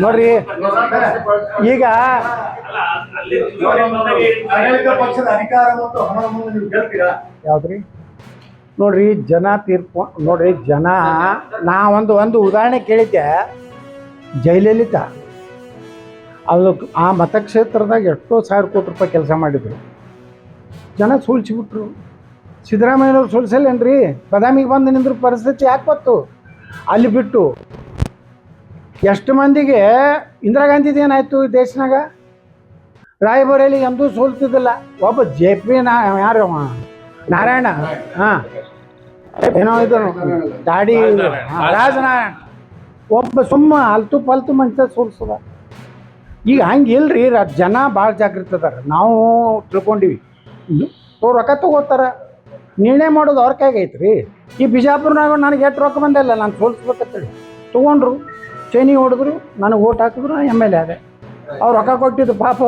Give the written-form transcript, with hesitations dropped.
ನೋಡ್ರಿ ಈಗ ಪಕ್ಷದ ಅಧಿಕಾರ ಮತ್ತು ಹಣವನ್ನು ನೀವು ಗೆಲ್ತೀರಾ? ಯಾವ್ದ್ರಿ ನೋಡ್ರಿ ಜನ ತೀರ್ಪು ನೋಡ್ರಿ ಜನ ನಾ ಒಂದು ಉದಾಹರಣೆ ಕೇಳಿದ್ದೆ. ಜಯಲಲಿತಾ ಅದು ಆ ಮತಕ್ಷೇತ್ರದಾಗ ಎಷ್ಟೋ ಸಾವಿರ ಕೋಟಿ ರೂಪಾಯಿ ಕೆಲಸ ಮಾಡಿದ್ರು. ಜನ ಸುಳ್ಸಿಬಿಟ್ರು. ಸಿದ್ದರಾಮಯ್ಯನವ್ರು ಸುಳ್ಸಲ್ಲೇನ್ರಿ? ಬದಾಮಿಗೆ ಬಂದು ನಿಂದ್ರ ಪರಿಸ್ಥಿತಿ ಯಾಕೆ ಬಂತು? ಅಲ್ಲಿ ಬಿಟ್ಟು ಎಷ್ಟು ಮಂದಿಗೆ ಇಂದಿರಾ ಗಾಂಧಿದು ಏನಾಯ್ತು ದೇಶನಾಗ? ರಾಯಬರೇಲಿಗೆ ಎಂದೂ ಸೋಲ್ತಿದ್ದಿಲ್ಲ. ಒಬ್ಬ JP ಯಾರು ನಾರಾಯಣ ಏನೋ ಇದು ದಾಡಿ ರಾಜನಾರಾಯಣ ಒಬ್ಬ ಸುಮ್ಮ ಅಲ್ತು ಪಲ್ತು ಮನುಷ್ಯ ಸೋಲ್ಸದ. ಈಗ ಹಂಗೆ ಇಲ್ರಿ. ಜನ ಭಾಳ ಜಾಗೃತಿ ಅದಾರ. ನಾವು ತಿಳ್ಕೊಂಡಿವಿ. ಅವ್ರು ರೊಕ್ಕ ತಗೋತಾರ. ನಿರ್ಣಯ ಮಾಡೋದು ಅವ್ರ ಕೈಗೆ ಐತ್ರಿ. ಈ ಬಿಜಾಪುರನಾಗ ನನಗೆ ಎಷ್ಟು ರೊಕ್ಕ ಬಂದಿಲ್ಲ, ನಾನು ಸೋಲ್ಸ್ಬೇಕಂತೇಳಿ ತೊಗೊಂಡ್ರು, ಚೈನಿ ಹೊಡೆದ್ರು, ನನಗೆ ಓಟ್ ಹಾಕಿದ್ರು, MLA ಆದೆ. ಅವ್ರು ರೊಕ್ಕ ಕೊಟ್ಟಿದ್ದು ಪಾಪ